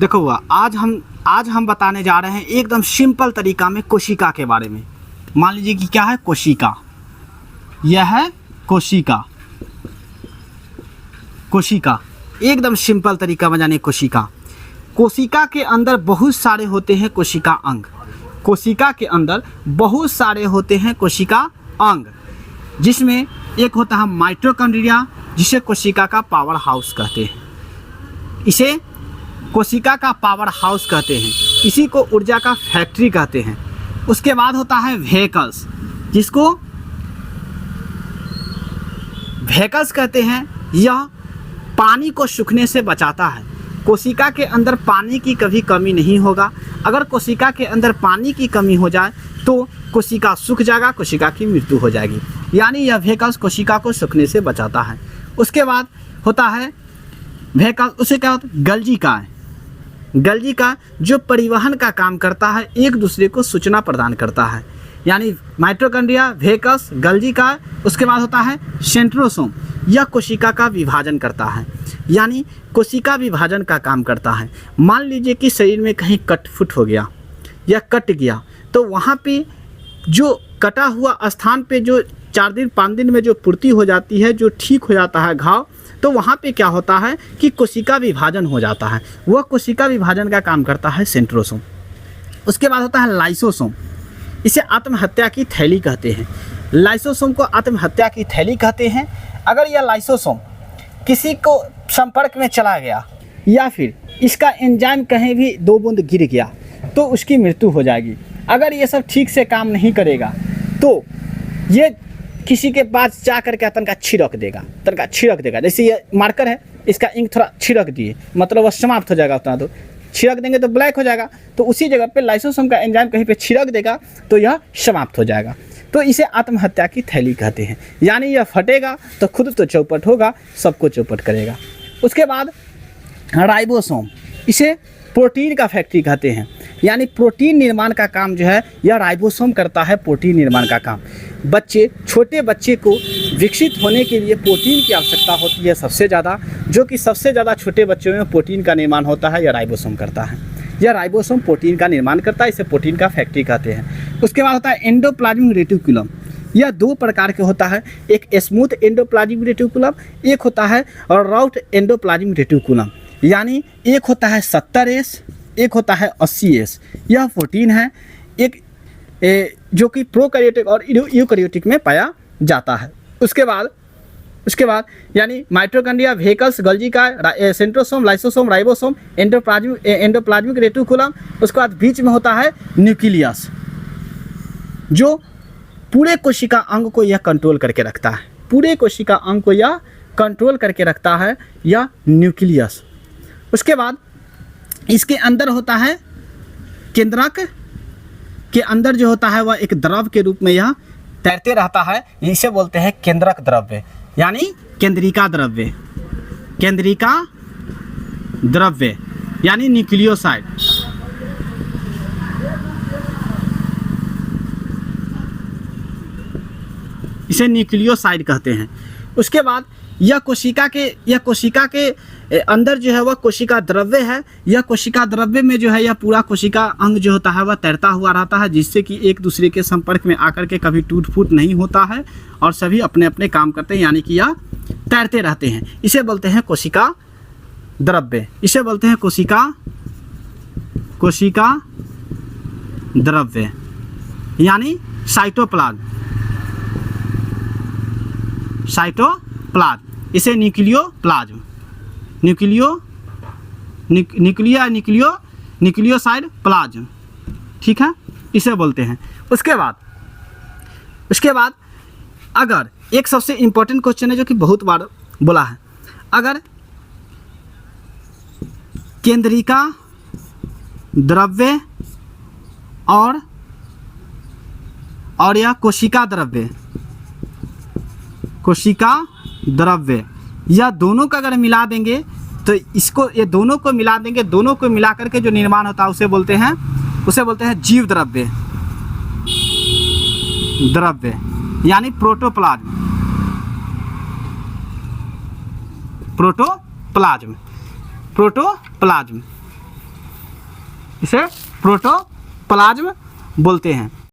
देखो हुआ, आज हम बताने जा रहे हैं एकदम सिंपल तरीका में कोशिका के बारे में। मान लीजिए कि क्या है कोशिका, यह है कोशिका। कोशिका एकदम सिंपल तरीका में जाने कोशिका। कोशिका के अंदर बहुत सारे होते हैं कोशिका अंग। कोशिका के अंदर बहुत सारे होते हैं कोशिका अंग, जिसमें एक होता है माइटोकॉन्ड्रिया, जिसे कोशिका का पावर हाउस कहते हैं। इसे कोशिका का पावर हाउस कहते हैं, इसी को ऊर्जा का फैक्ट्री कहते हैं। उसके बाद होता है वेहिकल्स, जिसको वेहिकल्स कहते हैं। यह पानी को सूखने से बचाता है। कोशिका के अंदर पानी की कभी कमी नहीं होगा। अगर कोशिका के अंदर पानी की कमी हो जाए तो कोशिका सूख जाएगा, कोशिका की मृत्यु हो जाएगी। यानी यह वेहिकल्स कोशिका को सूखने से बचाता है। उसके बाद होता है वेहिकल, उसे क्या होता है गल्जिका। गल्जिका जो परिवहन का काम करता है, एक दूसरे को सूचना प्रदान करता है। यानी माइटोकॉन्ड्रिया, वेहिकल्स, गल्जिका। उसके बाद होता है सेंट्रोसोम, यह कोशिका का विभाजन करता है, यानी कोशिका विभाजन का काम करता है। मान लीजिए कि शरीर में कहीं कट फुट हो गया या कट गया, तो वहाँ पे जो कटा हुआ स्थान पे जो 4 दिन 5 दिन में जो पूर्ति हो जाती है, जो ठीक हो जाता है घाव, तो वहाँ पे क्या होता है कि कोशिका विभाजन हो जाता है। वह कोशिका विभाजन का काम करता है सेंट्रोसोम। उसके बाद होता है लाइसोसोम, इसे आत्महत्या की थैली कहते हैं। लाइसोसोम को आत्महत्या की थैली कहते हैं। अगर यह लाइसोसोम किसी को संपर्क में चला गया या फिर इसका एंजाइम कहीं भी 2 बूंद गिर गया तो उसकी मृत्यु हो जाएगी। अगर ये सब ठीक से काम नहीं करेगा तो ये किसी के पास जा कर के तनका छिड़क देगा। जैसे ये मार्कर है, इसका इंक थोड़ा छिड़क दिए, मतलब वह समाप्त हो जाएगा। उतना तो छिड़क देंगे तो ब्लैक हो जाएगा, तो उसी जगह पे लाइसोसोम का एंजाइम कहीं पे छिड़क देगा तो यह समाप्त हो जाएगा। तो इसे आत्महत्या की थैली कहते हैं। यानी यह फटेगा तो खुद तो चौपट होगा, सबको चौपट करेगा। उसके बाद राइबोसोम, इसे प्रोटीन का फैक्ट्री कहते हैं। यानी प्रोटीन निर्माण का काम जो है यह राइबोसोम करता है, प्रोटीन निर्माण का काम। छोटे बच्चे को विकसित होने के लिए प्रोटीन की आवश्यकता होती है सबसे ज़्यादा, जो कि सबसे ज़्यादा छोटे बच्चों में प्रोटीन का निर्माण होता है, यह राइबोसोम करता है। यह राइबोसोम प्रोटीन का निर्माण करता है, इसे प्रोटीन का फैक्ट्री कहते हैं। उसके बाद होता है एंडोप्लाज्मिक रेटिकुलम। यह 2 प्रकार के होता है, एक स्मूथ एंडोप्लाज्मिक रेटिकुलम, एक होता है और राउट एंडोप्लाज्मिक रेटिकुलम। यानी एक होता है 70S, एक होता है 80S। यह प्रोटीन है, एक जो कि प्रोकैरियोटिक और यूकैरियोटिक में पाया जाता है। उसके बाद यानी माइटोकॉन्ड्रिया, वेहिकल्स, गल्जिका, centrosome, lysosome, ribosome, endoplasmic reticulum. उसके बाद बीच में होता है न्यूक्लियस, जो पूरे कोशिका अंग को यह कंट्रोल करके रखता है। पूरे कोशिका अंग को यह कंट्रोल करके रखता है, यह न्यूक्लियस। उसके बाद इसके अंदर होता है केंद्रक के अंदर जो होता है वह एक द्रव के रूप में यह तैरते रहता है, इसे बोलते हैं केंद्रक द्रव्य, यानी केंद्रिका द्रव्य। केंद्रिका द्रव्य यानी न्यूक्लियोसाइड। इसे न्यूक्लियोसाइड कहते हैं। उसके बाद यह कोशिका के अंदर जो है वह कोशिका द्रव्य है। यह कोशिका द्रव्य में जो है यह पूरा कोशिका अंग जो होता है वह तैरता हुआ रहता है, जिससे कि एक दूसरे के संपर्क में आकर के कभी टूट फूट नहीं होता है और सभी अपने अपने काम करते हैं, यानी कि यह तैरते रहते हैं। इसे बोलते हैं कोशिका द्रव्य। इसे बोलते हैं कोशिका द्रव्य यानी साइटोप्लाज्म। इसे न्यूक्लियोसाइड प्लाज्म, ठीक है, इसे बोलते हैं। उसके बाद अगर एक सबसे इम्पोर्टेंट क्वेश्चन है जो कि बहुत बार बोला है, अगर केंद्रिका द्रव्य और यह कोशिका द्रव्य या दोनों का अगर मिला देंगे तो ये दोनों को मिला देंगे, दोनों को मिला करके जो निर्माण होता है उसे बोलते हैं जीव द्रव्य यानी प्रोटोप्लाज्म। इसे प्रोटोप्लाज्म बोलते हैं।